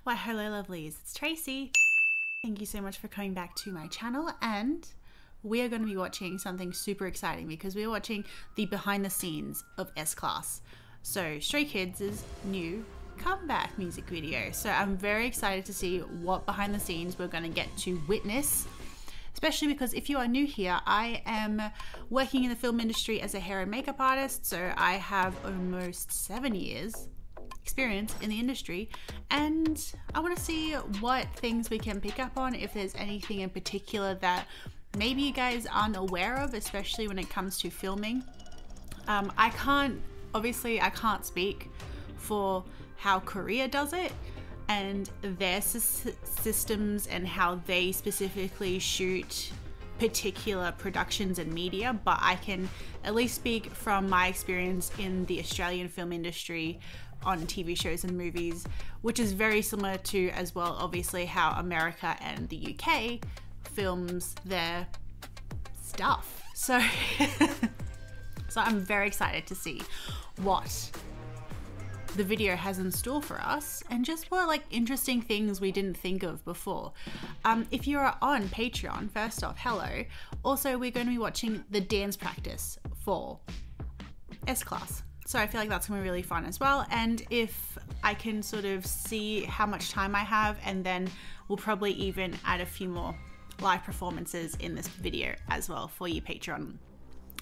Why hello lovelies, it's Tracy. Thank you so much for coming back to my channel, and we are going to be watching something super exciting because we're watching the behind the scenes of S-Class. So Stray Kids' new comeback music video. So I'm very excited to see what behind the scenes we're going to get to witness, especially because if you are new here, I am working in the film industry as a hair and makeup artist. So I have almost 7 years experience in the industry, and I want to see what things we can pick up on, if there's anything in particular that maybe you guys aren't aware of, especially when it comes to filming. I can't speak for how Korea does it and their systems and how they specifically shoot particular productions and media, but I can at least speak from my experience in the Australian film industry on TV shows and movies, which is very similar to as well obviously how America and the UK films their stuff. So so I'm very excited to see what the video has in store for us and just what like interesting things we didn't think of before. If you are on Patreon, first off, hello. Also, we're going to be watching the dance practice for S-Class. So I feel like that's gonna be really fun as well. And if I can sort of see how much time I have, and then we'll probably even add a few more live performances in this video as well for you Patreon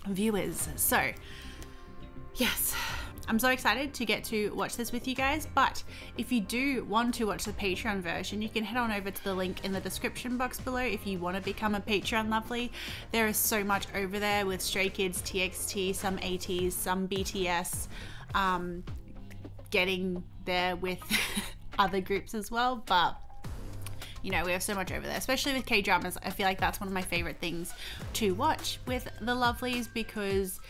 viewers. So yes, I'm so excited to get to watch this with you guys. But if you do want to watch the Patreon version, you can head on over to the link in the description box below if you want to become a Patreon lovely. There is so much over there with Stray Kids, TXT, some ATEEZ, some BTS, getting there with other groups as well. But you know, we have so much over there, especially with K-dramas. I feel like that's one of my favorite things to watch with the lovelies, because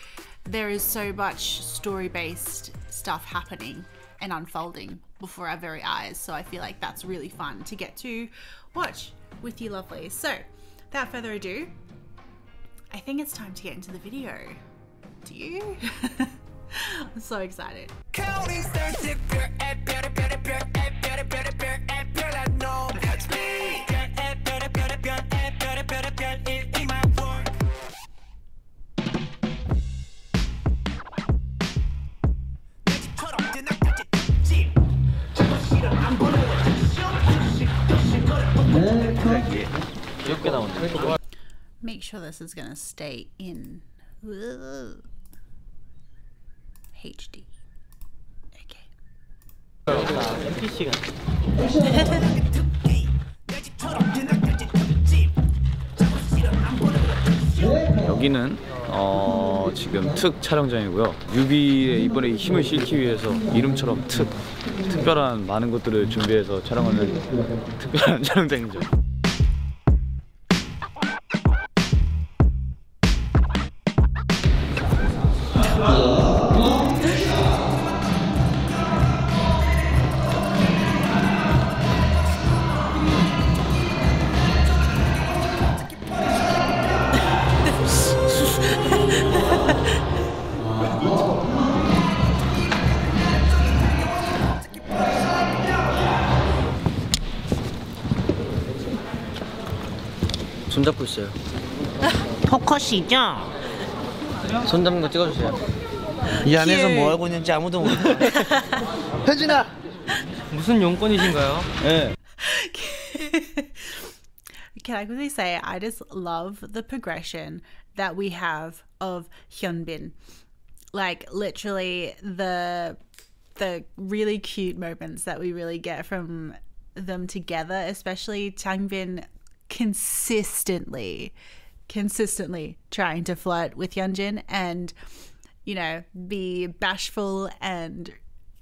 there is so much story-based stuff happening and unfolding before our very eyes. So I feel like that's really fun to get to watch with you lovelies. So without further ado, I think it's time to get into the video. Do you? I'm so excited. Make sure this is gonna stay in HD. Okay. 여기는 지금 특 촬영장이고요. 뮤비에 이번에 힘을 실기 위해서 이름처럼 특별한 많은 것들을 준비해서 촬영하는 특별한 촬영장이죠. 손잡고 있어요. 포커시죠? 손 잡는 거 찍어주세요. 이 안에서 뭐 하고 있는지 아무도 모르는. 혜진아! 무슨 용건이신가요? 네. Can I quickly say, I just love the progression that we have of Hyunbin. Like literally the really cute moments that we really get from them together, especially changbin consistently trying to flirt with Hyunjin and, you know, be bashful, and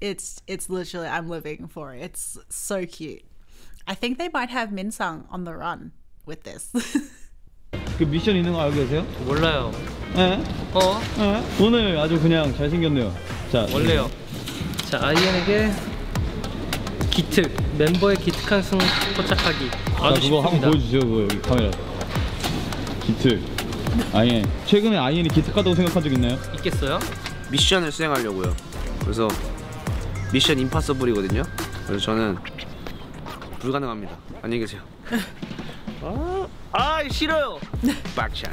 it's literally, I'm living for it. It's so cute. I think they might have Minsung on the run with this. 그 미션 있는 거 알고 계세요? 몰라요. 네? 네? 오늘 아주 그냥 잘생겼네요. 자, 원래요. 자, 아이엔에게 기특, 멤버의 기특한 승 포착하기. 아주 그거 쉽습니다. 한번 보여주세요. 그거 여기 카메라. 기특. 아이엔. 최근에 아이엔이 기특하다고 생각한 적 있나요? 있겠어요? 미션을 수행하려고요. 그래서 미션 임파서블이거든요. 그래서 저는 불가능합니다. 안녕히 계세요. 싫어요. 빡샷.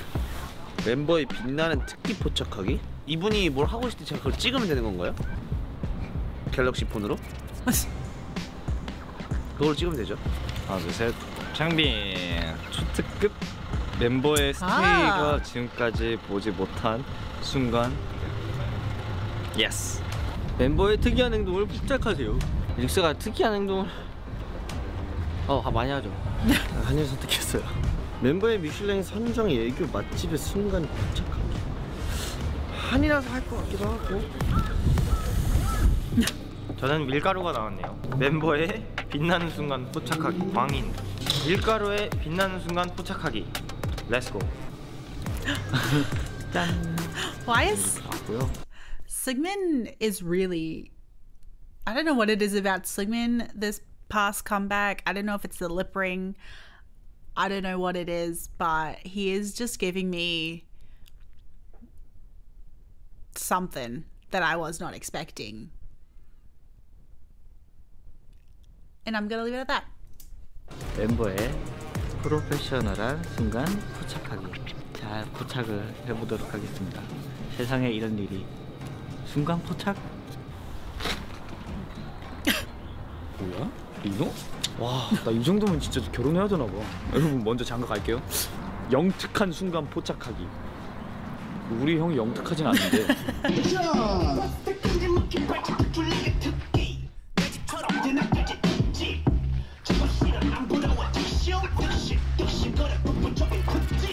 멤버의 빛나는 특기 포착하기? 이분이 뭘 하고 있을 때 제가 그걸 찍으면 되는 건가요? 갤럭시 폰으로? 그걸 찍으면 되죠. 하나 둘 셋. 창빈 초특급 멤버의 스테이가 지금까지 보지 못한 순간. 예스. 멤버의 특이한 행동을 포착하세요. 릭스가 특이한 행동을 많이 하죠. 한일 선택했어요. 멤버의 미슐랭 선정 예교 맛집의 순간 포착하기. 한이라서 할 것 같기도 하고. 저는 밀가루가 나왔네요. 멤버의 빛나는 순간 포착하기. 광인. 밀가루의 빛나는 순간 포착하기. 렛츠고. 짠. Why is Seungmin is really, I don't know what it is about Seungmin this past comeback. I don't know if it's the lip ring. I don't know what it is, but he is just giving me something that I was not expecting. And I'm gonna leave it at that. 멤버의 프로페셔널한 순간 포착하기. 잘 포착을 해보도록 하겠습니다. 세상에 이런 일이. 순간 포착? 뭐야? 이거? 와, 나 이 정도면 진짜 결혼해야 되나 봐. 여러분 먼저 장가 갈게요. 영특한 순간 포착하기. 우리 형이 영특하진 않은데.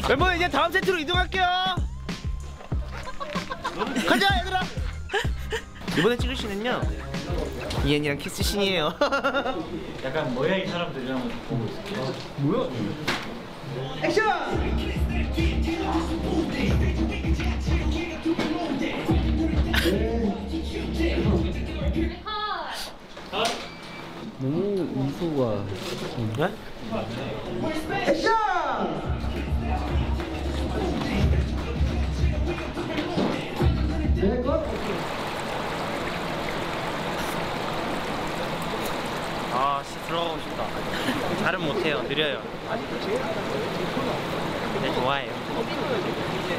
멤버 이제 다음 세트로 이동할게요. 가자 얘들아. 이번에 찍을 씬은요 이엔이랑 키스 씬이에요. 약간 모양이 사람들이 한번 보고 있을게요. 뭐야? 액션! 너무 미소가. 네? 액션! 들어가고 싶다. 잘은 못해요. 느려요. 네, 좋아해요.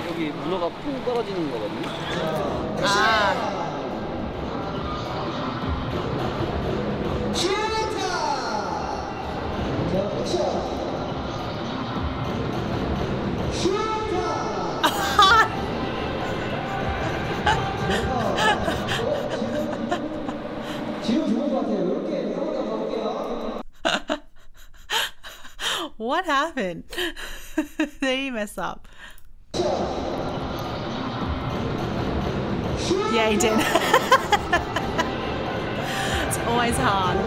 여기 문어가 퐁 떨어지는 거거든요. What happened? Did he mess up? Yeah, he did. It's always hard.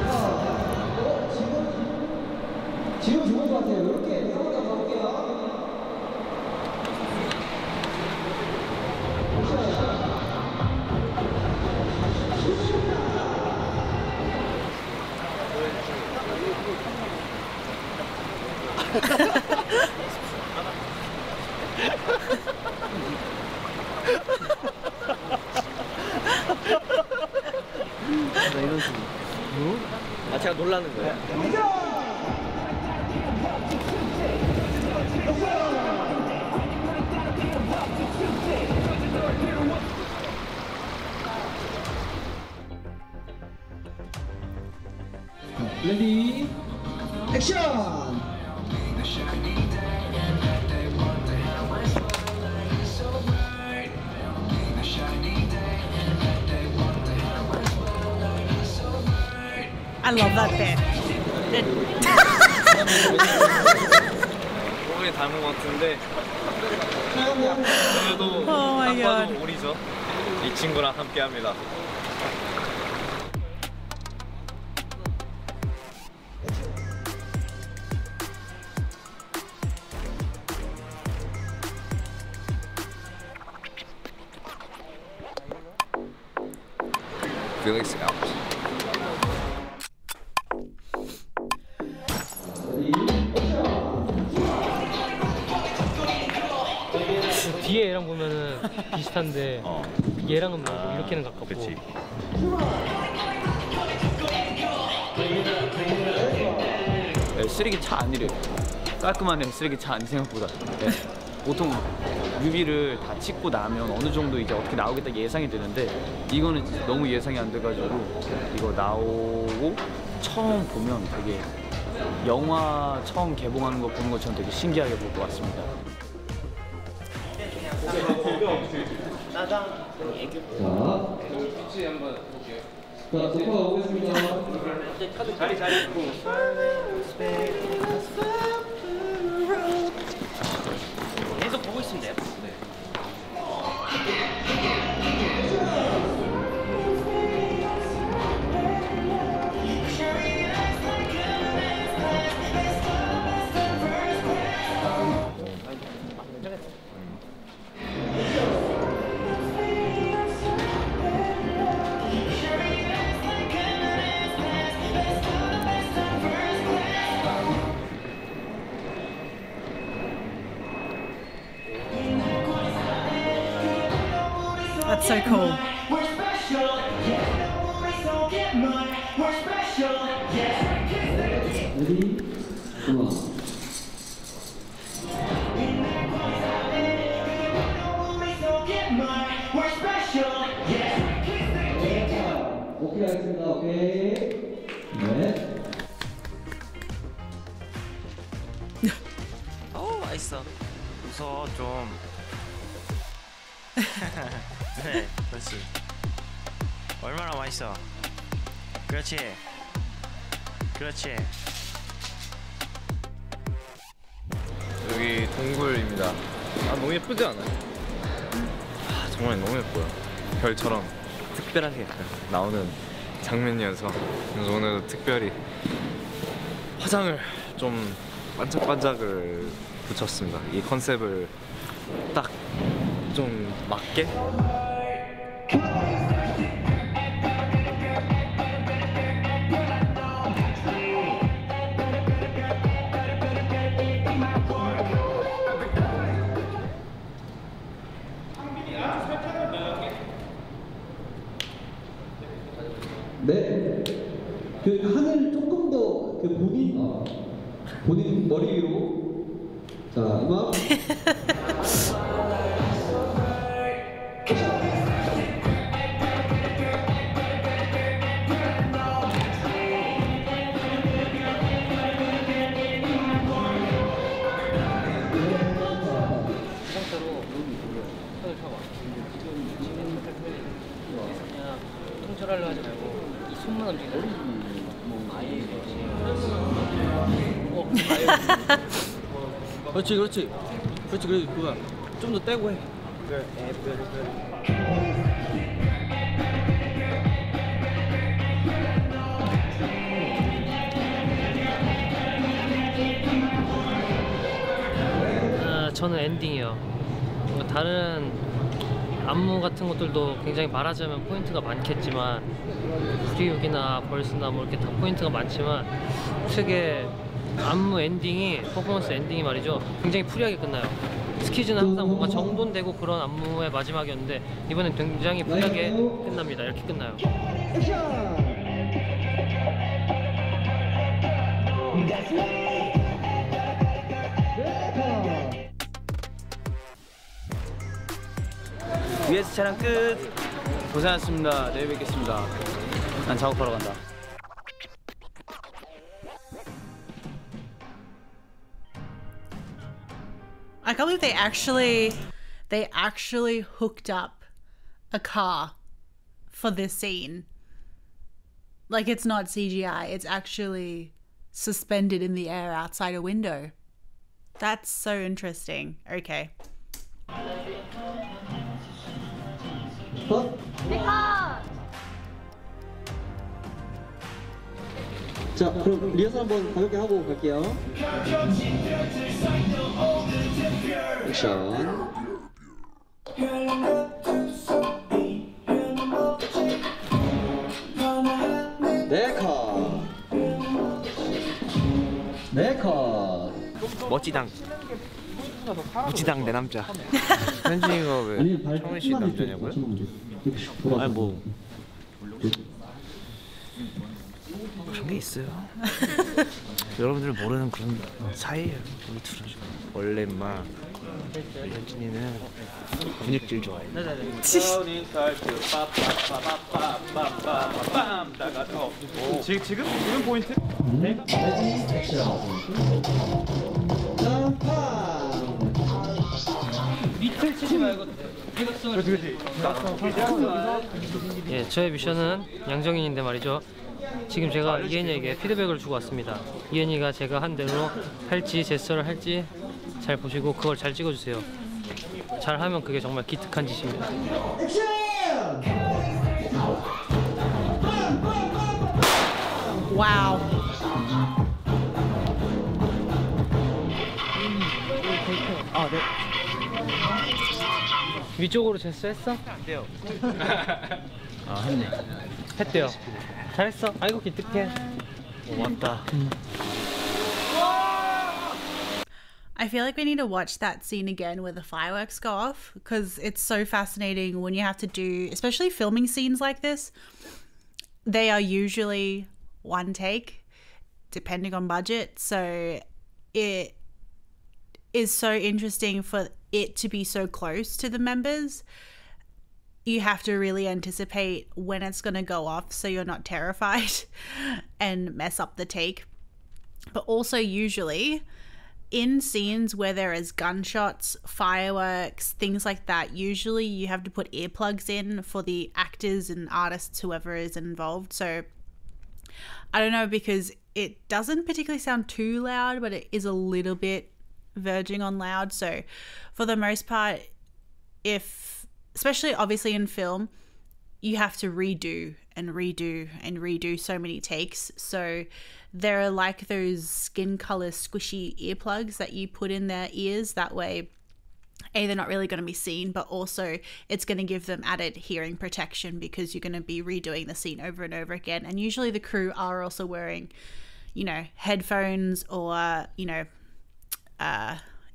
이런 식으로. 아 제가 놀라는 거예요. 레디 액션! I love that bit. 몸에 닮은 것 같은데 그래도 Oh my 딱 god. 봐도 오리죠. 이 친구랑 함께합니다. Felix out. 뒤에 얘랑 보면은 비슷한데 얘랑은 뭐 이렇게는 가깝고. 그치. 쓰레기 차 안이래. 깔끔하네. 쓰레기 차 안 생각보다. 네. 보통 뮤비를 다 찍고 나면 어느 정도 이제 어떻게 나오겠다 예상이 되는데 이거는 진짜 너무 예상이 안 돼가지고 이거 나오고 처음 보면 되게 영화 처음 개봉하는 거 보는 것처럼 되게 신기하게 볼 것 같습니다. 자, 소파 오겠습니다. 자리. 계속 보고 있으면 돼요. That's so cool. 레디, 음악. 오케이 하겠습니다. 오케이. 네. 어우 맛있어. 무서워 좀. 네, 그렇지. 얼마나 맛있어. 그렇지. 여기 동굴입니다. 아 너무 예쁘지 않아요? 아, 정말 너무 예뻐요. 별처럼 특별하게 나오는 장면이어서 그래서 오늘 특별히 화장을 좀 반짝반짝을 붙였습니다. 이 컨셉을 딱 좀 맞게. 네. 그 하늘 조금 더 그 본인 머리 위로. 자, 음악. 통절하려 하지 말고 이 손만 움직이는 아예 그렇지 그래 그거야 좀 더 떼고 해. 저는 엔딩이요. 다른 안무 같은 것들도 굉장히 말하자면 포인트가 많겠지만 프리룩이나 벌스나 뭐 이렇게 다 포인트가 많지만 특유의 안무 엔딩이 퍼포먼스 엔딩이 말이죠 굉장히 프리하게 끝나요. 스키즈는 항상 뭔가 정돈되고 그런 안무의 마지막이었는데 이번엔 굉장히 프리하게 끝납니다. 이렇게 끝나요. VS 촬영 끝. 고생하셨습니다. 내일 뵙겠습니다. 난 작업하러 간다. I can't believe they actually hooked up a car for this scene. Like it's not CGI, it's actually suspended in the air outside a window. That's so interesting. Okay. 자, 그럼 리허설 한번 가볍게 하고 갈게요. 액션. 네 컷. 네 컷. 멋지당 무지당 내 남자. 현진이가 왜 청훈 씨 남자냐고요? 아니 뭐 그런 게 있어요. 여러분들 모르는 그런 사이예요. 우리 둘은 원래 막 현진이는 근육질 좋아해. 지금 포인트? 밑을 치지 말고 예, 저의 미션은 양정인인데 말이죠. 지금 제가 이엔이에게 피드백을 주고 왔습니다. 이엔이가 제가 한 대로 할지 제스처를 할지 잘 보시고 그걸 잘 찍어주세요. 잘하면 그게 정말 기특한 짓입니다. 와우. 아, 네. 위쪽으로 제스했어? 안 돼요. 아 했네. 했대요. 잘했어. 아이고 기특해. 왔다. I feel like we need to watch that scene again where the fireworks go off because it's so fascinating when you have to do, especially filming scenes like this. They are usually one take, depending on budget. So it is so interesting for it to be so close to the members. You have to really anticipate when it's going to go off so you're not terrified and mess up the take. But also usually in scenes where there is gunshots, fireworks, things like that, usually you have to put earplugs in for the actors and artists, whoever is involved. So I don't know, because it doesn't particularly sound too loud, but it is a little bit verging on loud. So for the most part, especially obviously in film, you have to redo and redo and redo so many takes. So there are like those skin color squishy earplugs that you put in their ears. That way, A, they're not really going to be seen, but also it's going to give them added hearing protection because you're going to be redoing the scene over and over again. And usually the crew are also wearing, you know, headphones or, you know,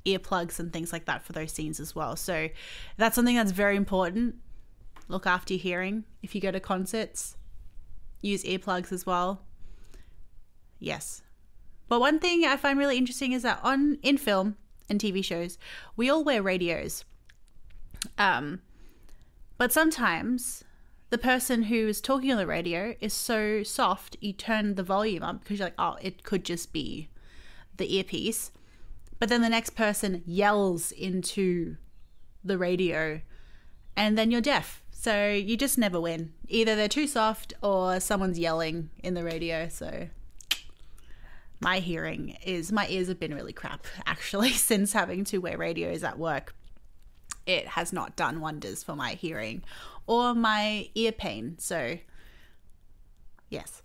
earplugs and things like that for those scenes as well. So that's something that's very important. Look after your hearing. If you go to concerts, use earplugs as well. Yes. But one thing I find really interesting is that in film and TV shows, we all wear radios. But sometimes the person who is talking on the radio is so soft, you turn the volume up because you're like, oh, it could just be the earpiece. But then the next person yells into the radio and then you're deaf. So you just never win. Either they're too soft or someone's yelling in the radio. So my ears have been really crap actually since having to wear radios at work. It has not done wonders for my hearing or my ear pain. So yes.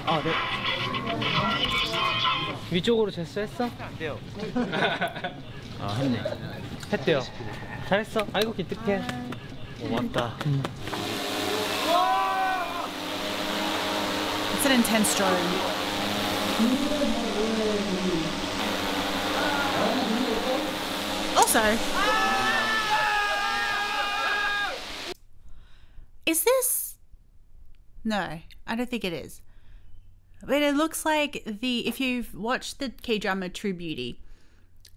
아, 네. 위쪽으로 제스했어? 안 돼요. 아 했네. 했대요. 잘했어. 아이고 기특해. 왔다. It's an intense drone. Also, is this? No, I don't think it is. But it looks like if you've watched the K-drama True Beauty,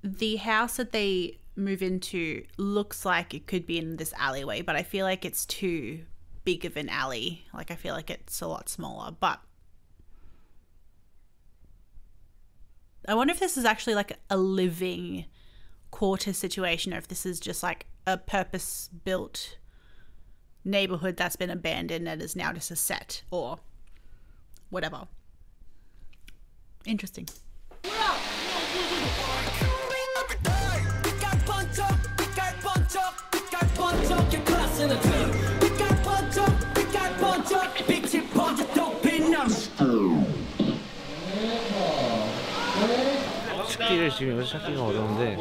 the house that they move into looks like it could be in this alleyway, but I feel like it's too big of an alley. Like I feel like it's a lot smaller, but I wonder if this is actually like a living quarter situation or if this is just like a purpose-built neighborhood that's been abandoned and is now just a set or whatever. Interesting. 춥기를 지금 여기서 찾기가 어려운데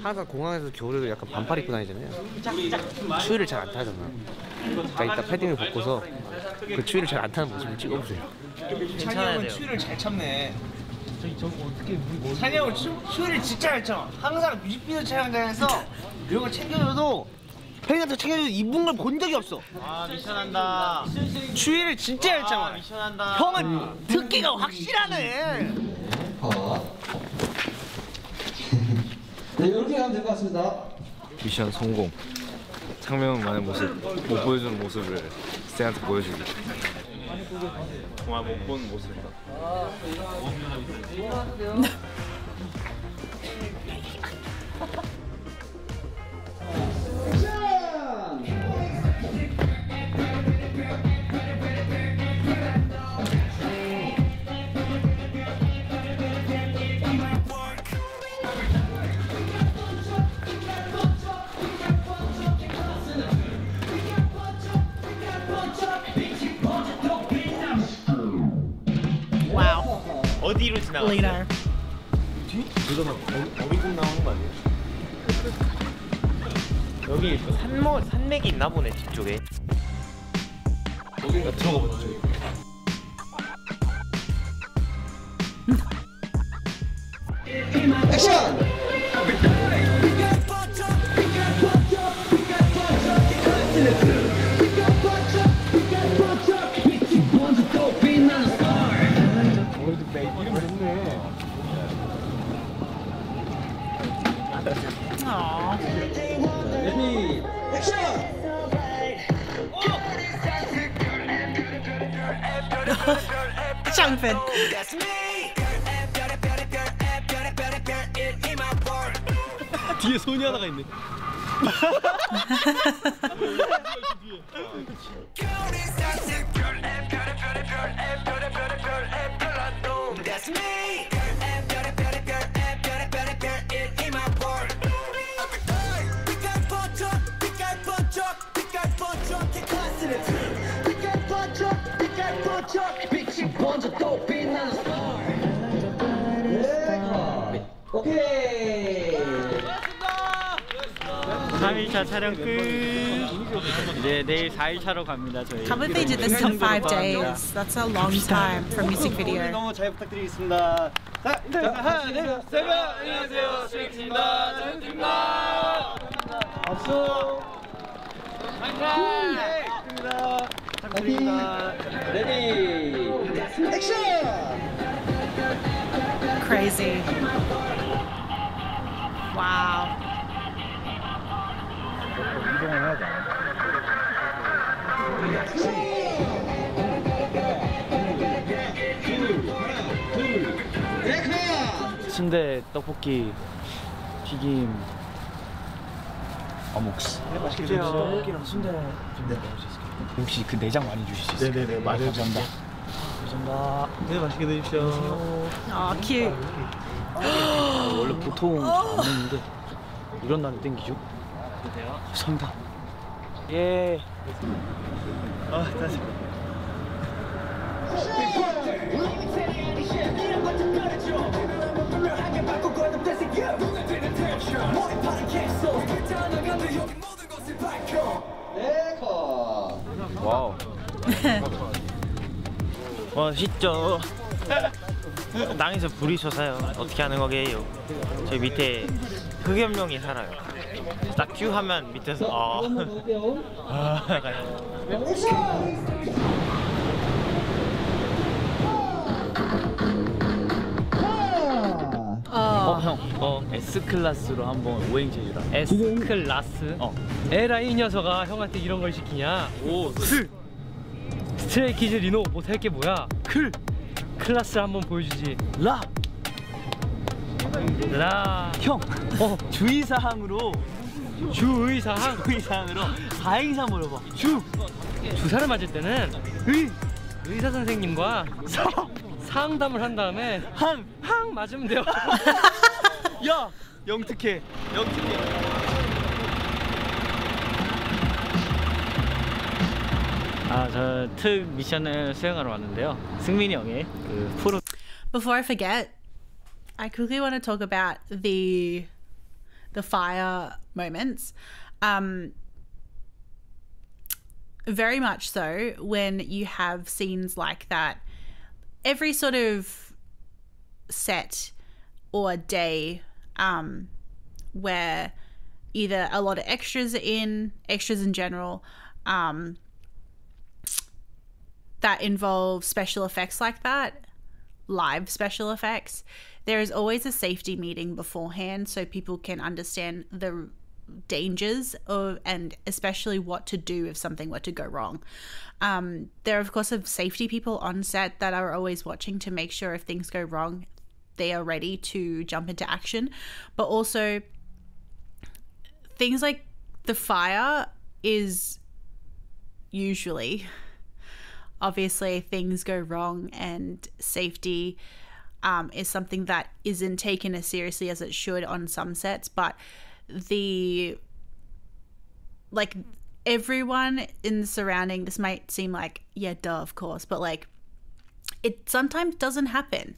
항상 공항에서 겨울에도 약간 반팔 입고 다니잖아요. 추위를 잘 안 타잖아. 그러니까 이따 패딩을 벗고서 그 추위를 잘 안 타는 모습을 찍어보세요. 찬이 형은 추위를 잘 참네. 찬이 형은 추위를 진짜 잘 참. 항상 뮤직비디오 촬영장에서 이런 걸 챙겨줘도 팬한테 챙겨줘도 입은 걸 본 적이 없어. 아 미션한다. 추위를 진짜 잘 참아. 미션한다. 형은 특기가 확실하네. 네, 이렇게 가면 될 것 같습니다. 미션 성공. 창명만의 모습, 못 보여주는 모습을 쌤한테 보여주기. 정말 못 보는 모습이다. Wow. 어디로 지나가? Leader. 어미국 나오는 거 아니에요? 여기 산맥이 있나 보네 뒤쪽에. 야, 들어가 보자. 저기. 액션! Aww. 레디 액션! Changbin. 뒤에 손이 하나가 있네. 오케이. 3일차 촬영 끝. 이제 내일 4일차로 갑니다 저희. Can't believe they did this in 5 days. That's a long time for a music video. 너무 잘 부탁드리겠습니다. 자, 하나, 둘, 셋, 안녕하세요, 스트레이키즈입니다. 스트레이키즈입니다. 박수. 감사합니다. 부탁드립니다. 레디 액션! Crazy. Wow. 순대, 떡볶이, 튀김, 어묵스. 맛있게 드세요. 떡볶이랑 순대 좀 넣어주실 수 있을까요? 혹시 그 내장 많이 주실 수 있어요? 네네네, 많이 감사합니다. 감사합니다. 네, 맛있게 드십시오. Oh, cute. 원래 보통 잘 안 먹는데 이런 날은 땡기죠? 감사합니다. 예. 다시. 네, 컷. 와우. 멋있죠. 땅에서 불이 솟아요. 어떻게 하는 거게요? 저 밑에 흑염룡이 살아요. 딱 큐 하면 밑에서 형. S클래스로 한번 오행제 해주라. S클래스? 에라 이 녀석아 형한테 이런 걸 시키냐? 스트레이키즈 리노 못할 게 뭐야? 클래스 한번 보여주지. 라. 형. 주의사항으로 주의사항으로 사행사 물어봐. 주사를 맞을 때는 의사 선생님과 상담을 한 다음에 항 맞으면 돼요. 야, 영특해. 저 특 미션을 수행하러 왔는데요. 승민이 형의 그 프로. Before I forget, I quickly want to talk about the fire moments. Very much so when you have scenes like that every sort of set or day where either a lot of extras in general, that involve special effects like that, live special effects, there is always a safety meeting beforehand so people can understand the dangers of, and especially what to do if something were to go wrong. There of course are safety people on set that are always watching to make sure if things go wrong they are ready to jump into action, but also things like the fire is usually, obviously things go wrong and safety is something that isn't taken as seriously as it should on some sets, but everyone in the surrounding, this might seem like, yeah, duh, of course, but like it sometimes doesn't happen.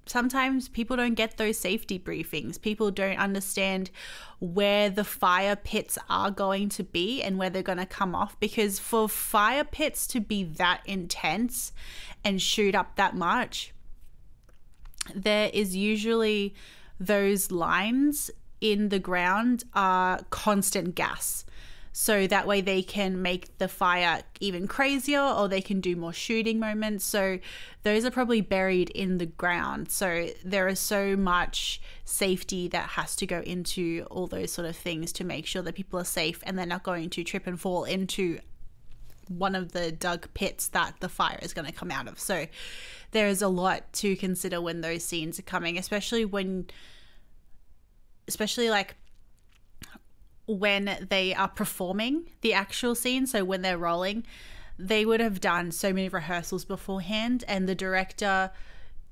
Sometimes people don't get those safety briefings. People don't understand where the fire pits are going to be and where they're going to come off, because for fire pits to be that intense and shoot up that much, there is usually those lines in the ground are constant gas. So that way they can make the fire even crazier, or they can do more shooting moments. So those are probably buried in the ground. So there is so much safety that has to go into all those sort of things to make sure that people are safe and they're not going to trip and fall into one of the dug pits that the fire is going to come out of. So there is a lot to consider when those scenes are coming, especially like when they are performing the actual scene. So when they're rolling, they would have done so many rehearsals beforehand, and the director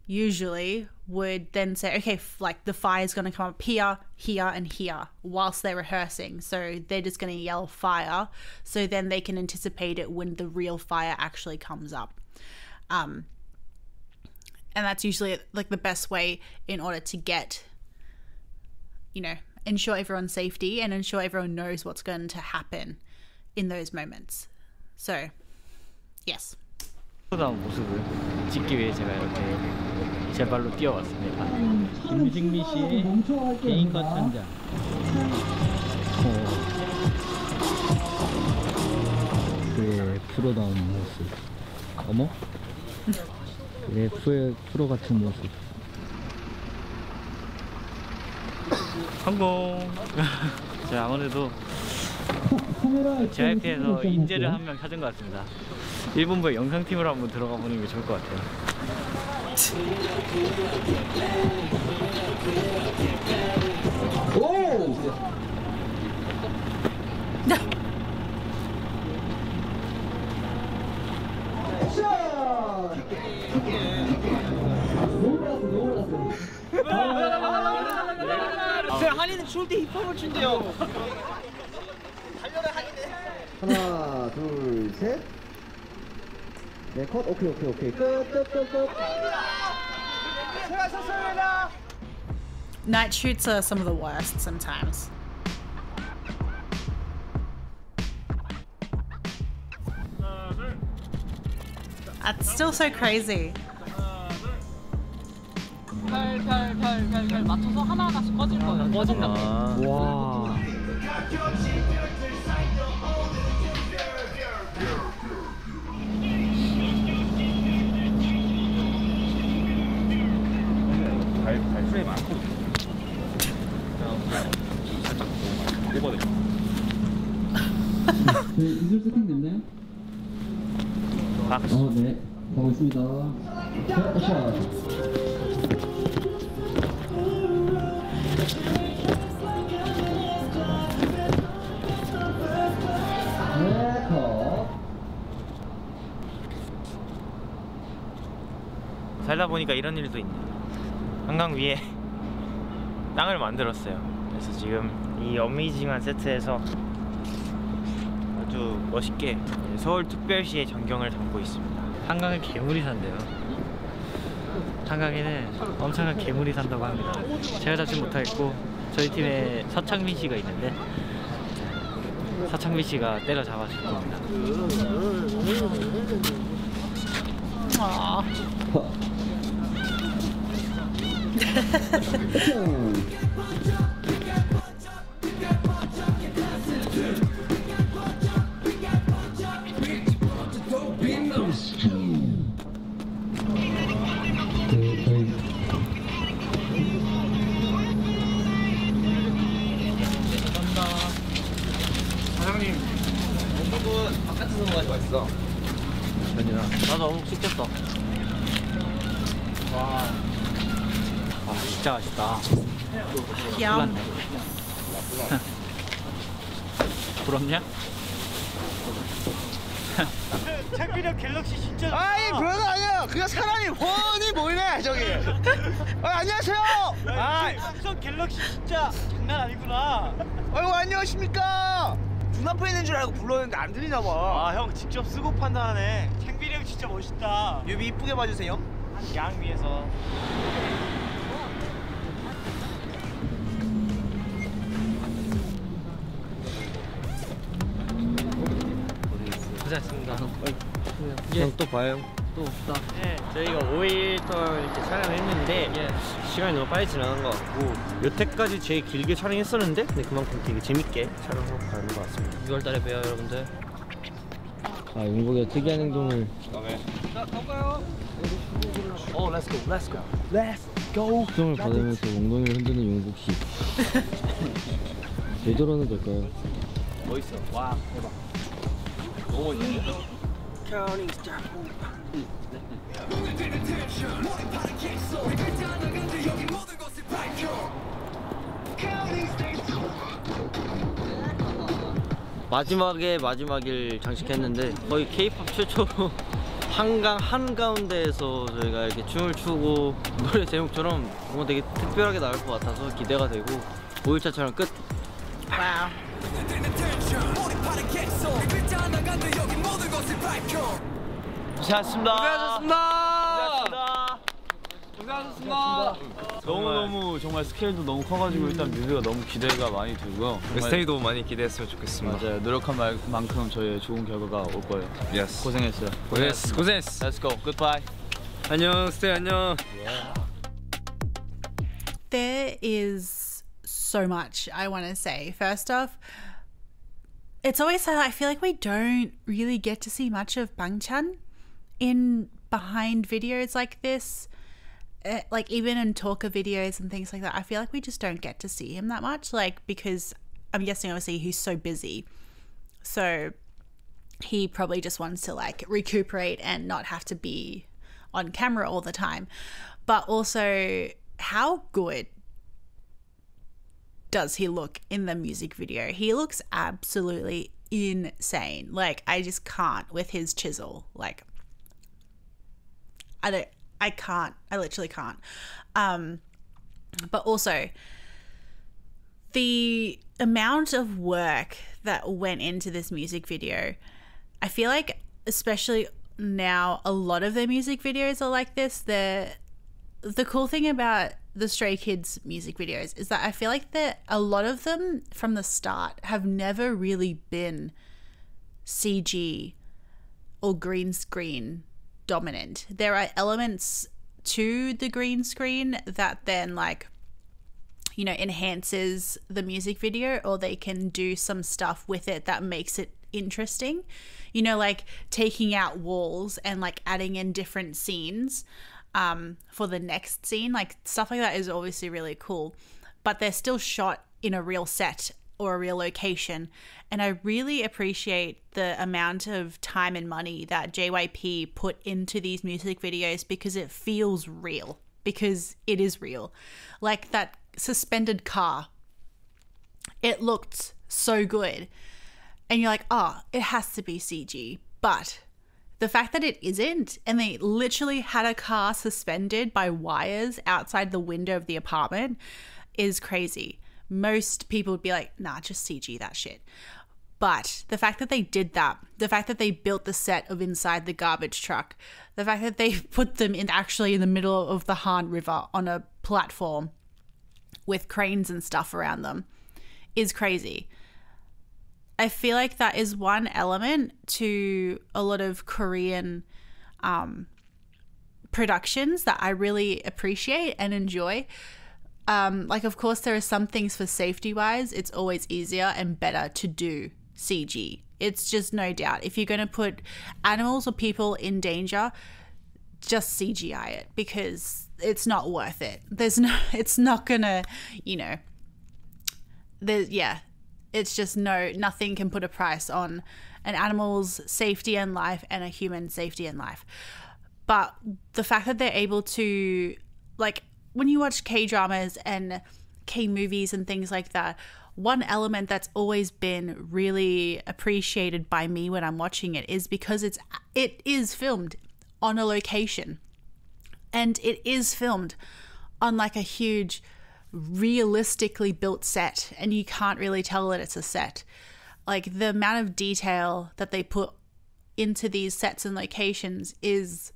usually would then say, okay, like the fire's going to come up here, here, and here whilst they're rehearsing. So they're just going to yell fire, so then they can anticipate it when the real fire actually comes up. And that's usually like the best way in order to get, ensure everyone's safety and ensure everyone knows what's going to happen in those moments. So, yes. 다운 모습을 찍기 위해 제가 이렇게 제 발로 뛰어왔습니다. 김승미 씨의 개인과 천장. 그의 프로다운 모습. 어머? 그의 프로 같은 모습. 성공! 제가 아무래도 JYP에서 인재를 한 명 찾은 것 같습니다. 일본부의 영상팀으로 한번 들어가 보는 게 좋을 것 같아요. 오! 한이는 추울 때 힙합을 춘대요. 달려라 한이네. 하나, 둘, 셋. 네, 컷. 오케이. 끝. Night shoots are some of the worst sometimes. That's still so crazy. 별 맞춰서 하나하나씩 꺼질 거예요. 꺼진다고. 와. 발프레임 안 꽂고 살짝 꼽아내. 이슬 세팅 됐나요? 박수. 네. 가고 있습니다. 자, 살다 보니까 이런 일도 있네. 한강 위에 땅을 만들었어요. 그래서 지금 이 어메이징한 세트에서 아주 멋있게 서울특별시의 전경을 담고 있습니다. 한강에 괴물이 산대요. 한강에는 엄청난 괴물이 산다고 합니다. 제가 잡지 못하겠고 저희 팀에 서창빈 씨가 있는데 서창빈 씨가 때려잡아줄 겁니다. 사장님, 어묵은 바깥에서 먹어야지 맛있어. 아니야. 나도 어묵 시켰어. 와 진짜 맛있다. Yum. 부럽냐? 창빈이 갤럭시 진짜. 아이 별거 아니야. 그냥 사람이 훤히 보이네 저기. 안녕하세요. 삼성 갤럭시 진짜 장난 아니구나. 아이고 안녕하십니까. 눈앞에 있는 줄 알고 불렀는데 안 들리나 봐. 아, 형 직접 쓰고 판단하네. 창빈이 형 진짜 멋있다. 뮤비 이쁘게 봐주세요. 양 위에서. 고생하셨습니다. 형 또 봐요. 또 없다. 네, 저희가 5일 동안 이렇게 촬영을 했는데 시간이 너무 빨리 지나간 것 같고 여태까지 제일 길게 촬영했었는데 근데 그만큼 되게 재밌게 촬영하고 가는 것 같습니다. 6월달에 봬요 여러분들. 아 용복이가 특이한 행동을. 수정을 받으면서 엉덩이를 흔드는 용복 씨. 왜 저러는 걸까요? 멋있어. 와 대박. 너무 멋있네. 마지막일 장식했는데 거의 K-pop 최초로 한강 한가운데에서 저희가 이렇게 춤을 추고 노래 제목처럼 뭔가 되게 특별하게 나올 것 같아서 기대가 되고 5일차 촬영 끝. Wow. 고생하셨습니다. 고생하셨습니다. 너무너무 정말 스케일도 너무 커가지고 일단 뮤비가 너무 기대가 많이 들고요. 스테이도 많이 기대했으면 좋겠습니다. 맞아요. 노력한 만큼 저희의 좋은 결과가 올 거예요. Yes. 고생했어요. 고생했어. Let's go. Goodbye. 안녕 스테이 안녕. There is so much I want to say. First off, it's always sad. I feel like we don't really get to see much of Bangchan in behind videos like this. Like even in talker videos and things like that, I feel like we just don't get to see him that much. Like because I'm guessing obviously he's so busy, so he probably just wants to like recuperate and not have to be on camera all the time. But also, how good does he look in the music video? He looks absolutely insane. Like I just can't with his chisel. Like I literally can't. But also the amount of work that went into this music video, I feel like especially now a lot of their music videos are like this. The cool thing about the Stray Kids music videos is that I feel like that a lot of them from the start have never really been CG or green screen dominant. There are elements to the green screen that then like, you know, enhances the music video, or they can do some stuff with it that makes it interesting, you know, like taking out walls and like adding in different scenes for the next scene. Like stuff like that is obviously really cool, but they're still shot in a real set or a real location. And I really appreciate the amount of time and money that JYP put into these music videos, because it feels real, because it is real. Like that suspended car, it looked so good. And you're like, oh, it has to be CG. But the fact that it isn't, and they literally had a car suspended by wires outside the window of the apartment, is crazy. Most people would be like, nah, just CG that shit. But the fact that they did that, the fact that they built the set of inside the garbage truck, the fact that they put them in actually in the middle of the Han River on a platform with cranes and stuff around them is crazy. I feel like that is one element to a lot of Korean productions that I really appreciate and enjoy. Like, of course, there are some things for safety wise, it's always easier and better to do CG. It's just no doubt. If you're going to put animals or people in danger, just CGI it, because it's not worth it. It's not gonna, it's just nothing can put a price on an animal's safety and life and a human safety and life. But the fact that they're able to, like, when you watch K-dramas and K-movies and things like that, one element that's always been really appreciated by me when I'm watching it is because it is filmed on a location, and it is filmed on like a huge realistically built set, and you can't really tell that it's a set. Like, the amount of detail that they put into these sets and locations is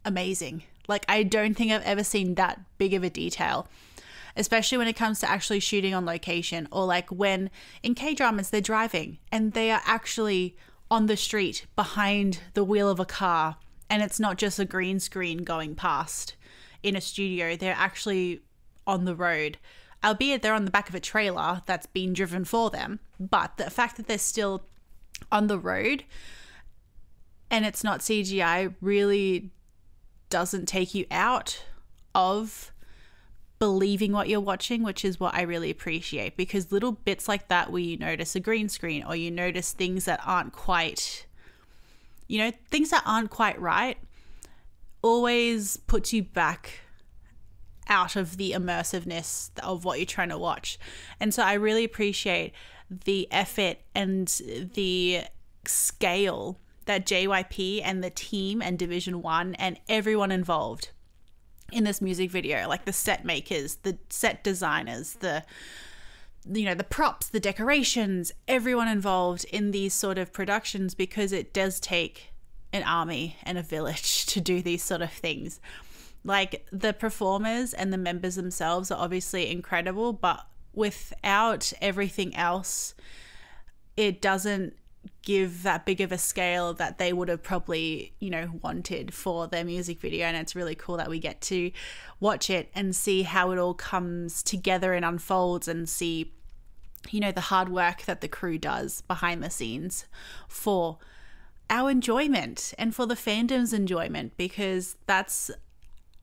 amazing. Like, I don't think I've ever seen that big of a detail, especially when it comes to actually shooting on location, or like when in K-dramas they're driving and they are actually on the street behind the wheel of a car, and it's not just a green screen going past in a studio. They're actually on the road, albeit they're on the back of a trailer that's been driven for them. But the fact that they're still on the road and it's not CGI really doesn't take you out of believing what you're watching, which is what I really appreciate, because little bits like that where you notice a green screen, or you notice things that aren't quite, things that aren't quite right, always puts you back out of the immersiveness of what you're trying to watch. And so I really appreciate the effort and the scale that JYP and the team and Division 1 and everyone involved in this music video, like the set makers, the set designers, the props, the decorations, everyone involved in these sort of productions, because it does take an army and a village to do these sort of things. Like, the performers and the members themselves are obviously incredible, but without everything else, it doesn't give that big of a scale that they would have probably, wanted for their music video. And it's really cool that we get to watch it and see how it all comes together and unfolds, and see, the hard work that the crew does behind the scenes for our enjoyment and for the fandom's enjoyment, because that's,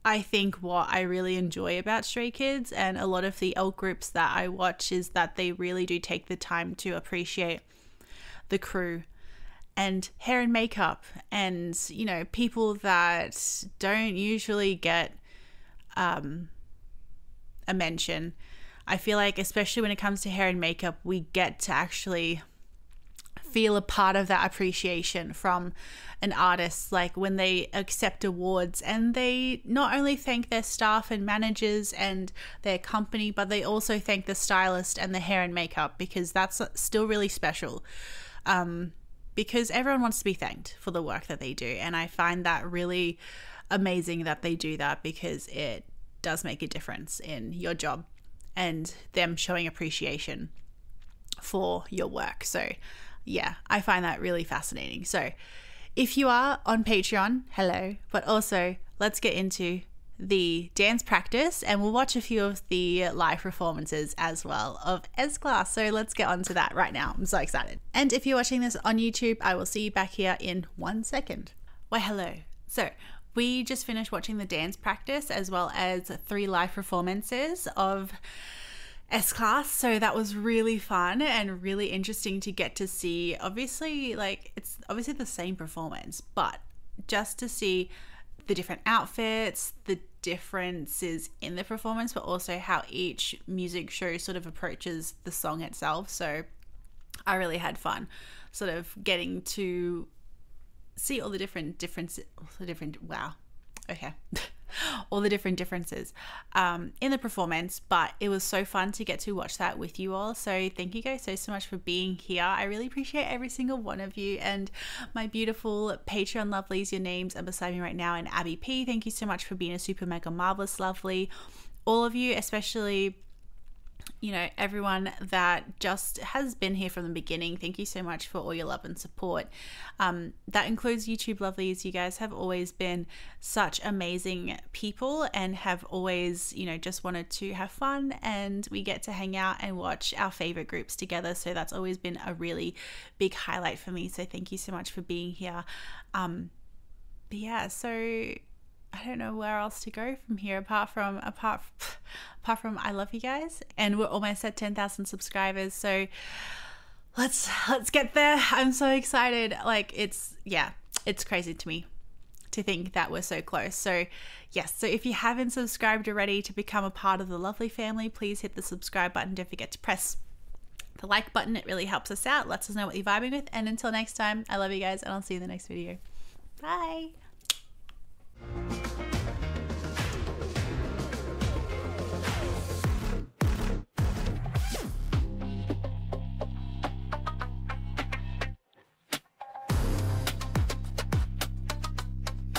I think, what I really enjoy about Stray Kids and a lot of the alt groups that I watch, is that they really do take the time to appreciate the crew and hair and makeup, and people that don't usually get a mention. I feel like, especially when it comes to hair and makeup, we get to actually feel a part of that appreciation from an artist, like when they accept awards and they not only thank their staff and managers and their company, but they also thank the stylist and the hair and makeup, because that's still really special. Because everyone wants to be thanked for the work that they do, and I find that really amazing that they do that, because it does make a difference in your job and them showing appreciation for your work. So yeah, I find that really fascinating. So if you are on Patreon, hello, but also let's get into the dance practice, and we'll watch a few of the live performances as well of ATEEZ Class. So let's get on to that right now. I'm so excited. And if you're watching this on YouTube, I will see you back here in 1 second. Well, hello. So we just finished watching the dance practice as well as 3 live performances of ATEEZ Class. So that was really fun and really interesting to get to see. Obviously, like, it's obviously the same performance, but just to see the different outfits, the differences in the performance, but also how each music show sort of approaches the song itself. So I really had fun sort of getting to see all the different differences, all the different differences in the performance. But it was so fun to get to watch that with you all. So thank you guys so much for being here. I really appreciate every single one of you, and my beautiful Patreon lovelies. Your names are beside me right now. And Abby P, thank you so much for being a super mega marvelous lovely. All of you, especially you know, everyone that just has been here from the beginning. Thank you so much for all your love and support. That includes YouTube lovelies. You guys have always been such amazing people and have always, you know, just wanted to have fun, and we get to hang out and watch our favorite groups together. So that's always been a really big highlight for me. So thank you so much for being here. But yeah, so I don't know where else to go from here apart from I love you guys, and we're almost at 10,000 subscribers, so let's get there. I'm so excited. Like, it's crazy to me to think that we're so close. So yes, so if you haven't subscribed already to become a part of the lovely family, please hit the subscribe button. Don't forget to press the like button. It really helps us out, lets us know what you're vibing with. And until next time, I love you guys, and I'll see you in the next video. Bye.